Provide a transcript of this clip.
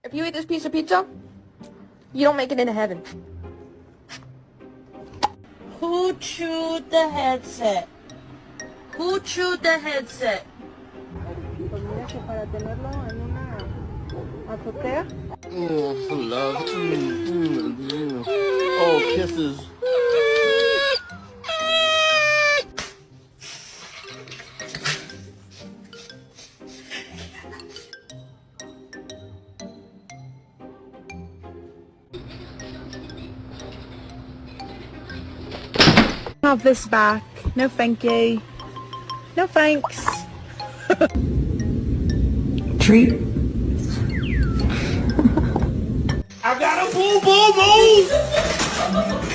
If you eat this piece of pizza, you don't make it into heaven. Who chewed the headset? Who chewed the headset? Pues mira que para tenerlo en una azotea. Love. Oh, kisses. Have this back. No thank you. No thanks. Treat. I got a boo boo boo.